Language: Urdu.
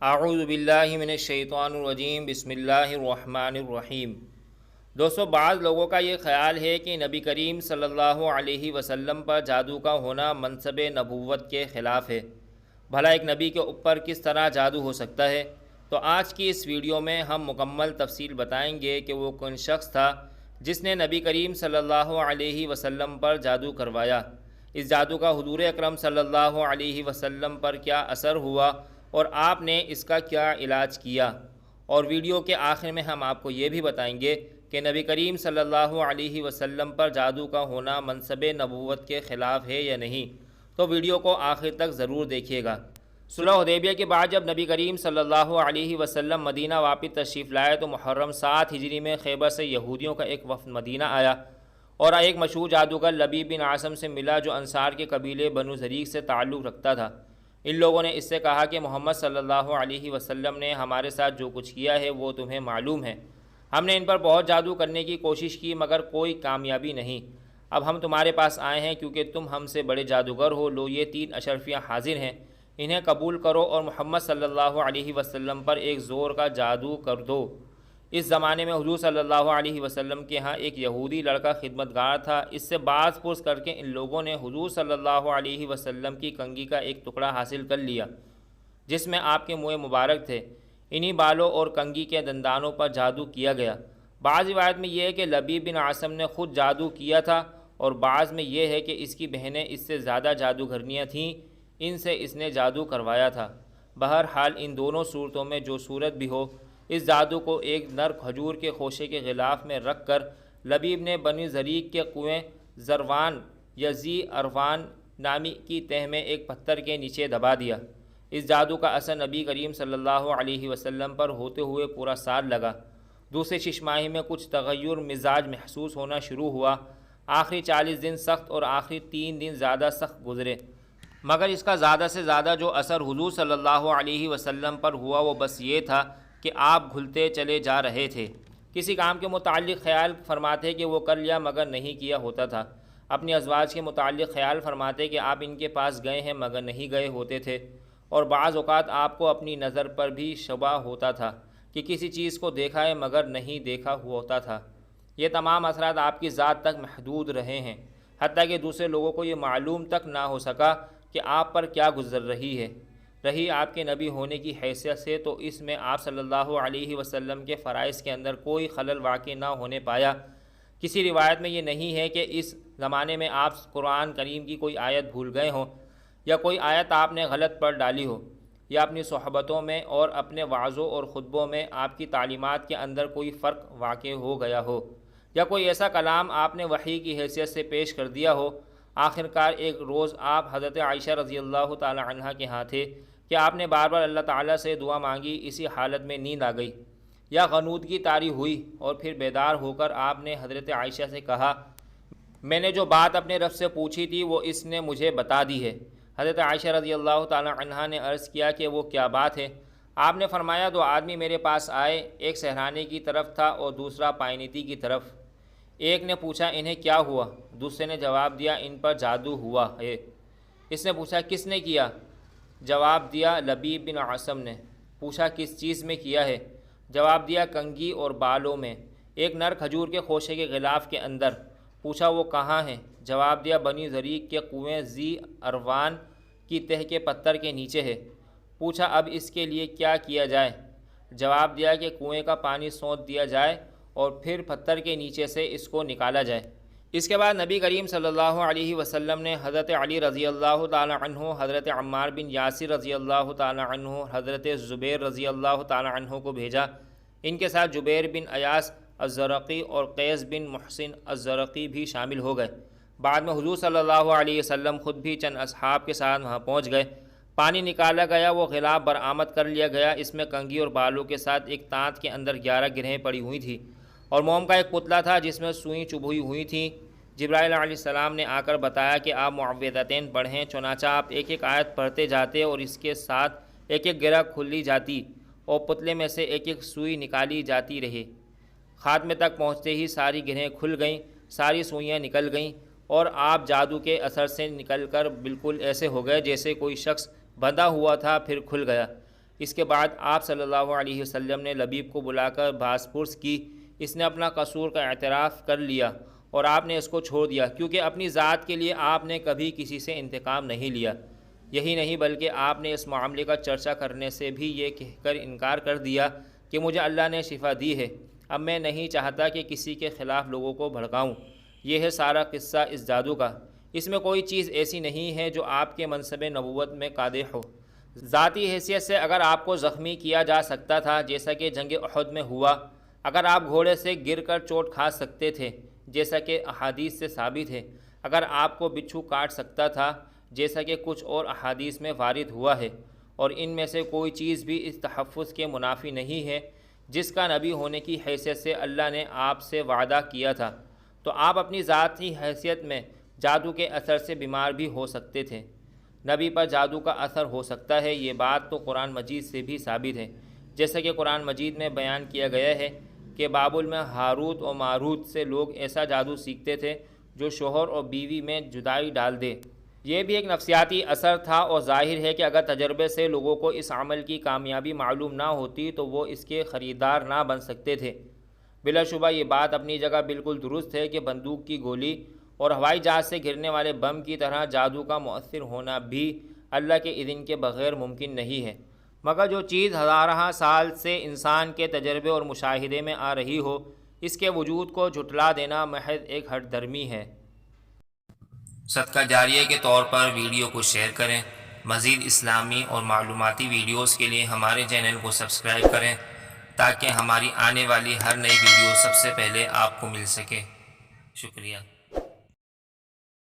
اعوذ باللہ من الشیطان الرجیم بسم اللہ الرحمن الرحیم۔ دوستو، بعض لوگوں کا یہ خیال ہے کہ نبی کریم صلی اللہ علیہ وسلم پر جادو کا ہونا منصب نبوت کے خلاف ہے۔ بھلا ایک نبی کے اوپر کس طرح جادو ہو سکتا ہے؟ تو آج کی اس ویڈیو میں ہم مکمل تفصیل بتائیں گے کہ وہ کون شخص تھا جس نے نبی کریم صلی اللہ علیہ وسلم پر جادو کروایا، اس جادو کا حضور اکرم صلی اللہ علیہ وسلم پر کیا اثر ہوا اور آپ نے اس کا کیا علاج کیا۔ اور ویڈیو کے آخر میں ہم آپ کو یہ بھی بتائیں گے کہ نبی کریم صلی اللہ علیہ وسلم پر جادو کا ہونا منصب نبوت کے خلاف ہے یا نہیں۔ تو ویڈیو کو آخر تک ضرور دیکھیے گا۔ صلح حدیبیہ کے بعد جب نبی کریم صلی اللہ علیہ وسلم مدینہ واپس تشریف لائے تو محرم 7 ہجری میں خیبر سے یہودیوں کا ایک وفد مدینہ آیا اور ایک مشہور جادوگر لبیب بن عاصم سے ملا جو انصار کے قبیلے بنو زریق سے تعلق رکھتا تھا۔ ان لوگوں نے اس سے کہا کہ محمد صلی اللہ علیہ وسلم نے ہمارے ساتھ جو کچھ کیا ہے وہ تمہیں معلوم ہے۔ ہم نے ان پر بہت جادو کرنے کی کوشش کی مگر کوئی کامیابی نہیں۔ اب ہم تمہارے پاس آئے ہیں کیونکہ تم ہم سے بڑے جادوگر ہو۔ لو، یہ 3 اشرفیاں حاضر ہیں، انہیں قبول کرو اور محمد صلی اللہ علیہ وسلم پر ایک زور کا جادو کر دو۔ اس زمانے میں حضور صلی اللہ علیہ وسلم کے ہاں ایک یہودی لڑکا خدمتگار تھا۔ اس سے باز پرس کر کے ان لوگوں نے حضور صلی اللہ علیہ وسلم کی کنگھی کا ایک ٹکڑا حاصل کر لیا جس میں آپ کے منہ مبارک تھے۔ انہی بالوں اور کنگھی کے دندانوں پر جادو کیا گیا۔ بعض روایت میں یہ ہے کہ لبیب بن عاصم نے خود جادو کیا تھا اور بعض میں یہ ہے کہ اس کی بہنیں اس سے زیادہ جادوگرنیاں تھیں، ان سے اس نے جادو کروایا تھا۔ بہرحال ان دونوں صورتوں میں جو صورت بھی ہو، اس جادو کو ایک نر کھجور کے خوشے کے غلاف میں رکھ کر لبیب نے بنی زریق کے کنویں زروان یا ذی اروان نامی کی تہ میں ایک پتھر کے نیچے دبا دیا۔ اس جادو کا اثر نبی کریم صلی اللہ علیہ وسلم پر ہوتے ہوئے پورا سال لگا۔ دوسرے 6 ماہ میں کچھ تغیر مزاج محسوس ہونا شروع ہوا۔ آخری 40 دن سخت اور آخری 3 دن زیادہ سخت گزرے، مگر اس کا زیادہ سے زیادہ جو اثر حضور صلی اللہ علیہ وسلم پر ہوا وہ بس یہ تھا کہ آپ گھلتے چلے جا رہے تھے۔ کسی کام کے متعلق خیال فرماتے کہ وہ کر لیا مگر نہیں کیا ہوتا تھا۔ اپنی ازواج کے متعلق خیال فرماتے کہ آپ ان کے پاس گئے ہیں مگر نہیں گئے ہوتے تھے، اور بعض اوقات آپ کو اپنی نظر پر بھی شبہ ہوتا تھا کہ کسی چیز کو دیکھا ہے مگر نہیں دیکھا ہوتا تھا۔ یہ تمام اثرات آپ کی ذات تک محدود رہے ہیں، حتیٰ کہ دوسرے لوگوں کو یہ معلوم تک نہ ہو سکا کہ آپ پر کیا گزر رہی ہے۔ رہی آپ کے نبی ہونے کی حیثیت سے تو اس میں آپ صلی اللہ علیہ وسلم کے فرائض کے اندر کوئی خلل واقع نہ ہونے پایا۔ کسی روایت میں یہ نہیں ہے کہ اس زمانے میں آپ قرآن کریم کی کوئی آیت بھول گئے ہوں یا کوئی آیت آپ نے غلط پڑھ ڈالی ہو، یا اپنی صحبتوں میں اور اپنے وعظوں اور خطبوں میں آپ کی تعلیمات کے اندر کوئی فرق واقع ہو گیا ہو، یا کوئی ایسا کلام آپ نے وحی کی حیثیت سے پیش کر دیا ہو۔ آخر کار ایک روز آپ حضرت عائشہ رضی اللہ تعالی عنہا کے ہاں تھے کہ آپ نے بار بار اللہ تعالیٰ سے دعا مانگی۔ اسی حالت میں نیند آ گئی یا غنودگی طاری ہوئی اور پھر بیدار ہو کر آپ نے حضرت عائشہ سے کہا، میں نے جو بات اپنے رب سے پوچھی تھی وہ اس نے مجھے بتا دی ہے۔ حضرت عائشہ رضی اللہ تعالی عنہا نے عرض کیا کہ وہ کیا بات ہے؟ آپ نے فرمایا، 2 آدمی میرے پاس آئے، ایک سہرانے کی طرف تھا اور دوسرا پائنیتی کی طرف۔ ایک نے پوچھا انہیں کیا ہوا؟ دوسرے نے جواب دیا ان پر جادو ہوا ہے۔ اس نے پوچھا کس نے کیا؟ جواب دیا لبیب بن عاصم نے۔ پوچھا کس چیز میں کیا ہے؟ جواب دیا کنگھی اور بالوں میں، ایک نر کھجور کے خوشے کے غلاف کے اندر۔ پوچھا وہ کہاں ہے؟ جواب دیا بنی زریق کے کنویں ذی اروان کی تہ کے پتھر کے نیچے ہے۔ پوچھا اب اس کے لیے کیا کیا جائے؟ جواب دیا کہ کنویں کا پانی سونت دیا جائے اور پھر پتھر کے نیچے سے اس کو نکالا جائے۔ اس کے بعد نبی کریم صلی اللہ علیہ وسلم نے حضرت علی رضی اللہ تعالی عنہ، حضرت عمار بن یاسر رضی اللہ تعالی عنہ، حضرت زبیر رضی اللہ تعالی عنہ کو بھیجا۔ ان کے ساتھ جبیر بن ایاس الزرقی اور قیس بن محسن الزرقی بھی شامل ہو گئے۔ بعد میں حضور صلی اللہ علیہ وسلم خود بھی چند اصحاب کے ساتھ وہاں پہنچ گئے۔ پانی نکالا گیا، وہ غلاف برآمد کر لیا گیا۔ اس میں کنگھی اور بالوں کے ساتھ ایک تانت کے اندر 11 گرہیں پڑی ہوئی تھیں اور موم کا ایک پتلا تھا جس میں سوئیں چبھی ہوئی تھیں۔ جبرائیل علیہ السلام نے آ کر بتایا کہ آپ معوذتین پڑھیں۔ چنانچہ آپ ایک ایک آیت پڑھتے جاتے اور اس کے ساتھ ایک ایک گرہ کھلی جاتی اور پتلے میں سے ایک ایک سوئی نکالی جاتی رہی۔ خاتمے تک پہنچتے ہی ساری گرہیں کھل گئیں، ساری سوئیاں نکل گئیں اور آپ جادو کے اثر سے نکل کر بالکل ایسے ہو گئے جیسے کوئی شخص بندھا ہوا تھا پھر کھل گیا۔ اس کے بعد آپ صلی اللہ علیہ وسلم نے لبیب کو بلا کر باز پرس کی۔ اس نے اپنا قصور کا اعتراف کر لیا اور آپ نے اس کو چھوڑ دیا، کیونکہ اپنی ذات کے لیے آپ نے کبھی کسی سے انتقام نہیں لیا۔ یہی نہیں بلکہ آپ نے اس معاملے کا چرچا کرنے سے بھی یہ کہہ کر انکار کر دیا کہ مجھے اللہ نے شفا دی ہے، اب میں نہیں چاہتا کہ کسی کے خلاف لوگوں کو بھڑکاؤں۔ یہ ہے سارا قصہ اس جادو کا۔ اس میں کوئی چیز ایسی نہیں ہے جو آپ کے منصب نبوت میں قادح ہو۔ ذاتی حیثیت سے اگر آپ کو زخمی کیا جا سکتا تھا جیسا کہ جنگ احد میں ہوا، اگر آپ گھوڑے سے گر کر چوٹ کھا سکتے تھے جیسا کہ احادیث سے ثابت ہے، اگر آپ کو بچھو کاٹ سکتا تھا جیسا کہ کچھ اور احادیث میں وارد ہوا ہے، اور ان میں سے کوئی چیز بھی اس تحفظ کے منافی نہیں ہے جس کا نبی ہونے کی حیثیت سے اللہ نے آپ سے وعدہ کیا تھا، تو آپ اپنی ذاتی حیثیت میں جادو کے اثر سے بیمار بھی ہو سکتے تھے۔ نبی پر جادو کا اثر ہو سکتا ہے، یہ بات تو قرآن مجید سے بھی ثابت ہے، جیسا کہ قرآن مجید میں بیان کیا گیا ہے کہ بابل میں ہاروت اور ماروت سے لوگ ایسا جادو سیکھتے تھے جو شوہر اور بیوی میں جدائی ڈال دے۔ یہ بھی ایک نفسیاتی اثر تھا، اور ظاہر ہے کہ اگر تجربے سے لوگوں کو اس عمل کی کامیابی معلوم نہ ہوتی تو وہ اس کے خریدار نہ بن سکتے تھے۔ بلا شبہ یہ بات اپنی جگہ بالکل درست ہے کہ بندوق کی گولی اور ہوائی جہاز سے گرنے والے بم کی طرح جادو کا مؤثر ہونا بھی اللہ کے اذن کے بغیر ممکن نہیں ہے، مگر جو چیز ہزارہ سال سے انسان کے تجربے اور مشاہدے میں آ رہی ہو، اس کے وجود کو جھٹلا دینا محض ایک ہٹ درمی ہے۔ صدقہ جاریہ کے طور پر ویڈیو کو شیئر کریں۔ مزید اسلامی اور معلوماتی ویڈیوز کے لیے ہمارے چینل کو سبسکرائب کریں تاکہ ہماری آنے والی ہر نئی ویڈیو سب سے پہلے آپ کو مل سکے۔ شکریہ۔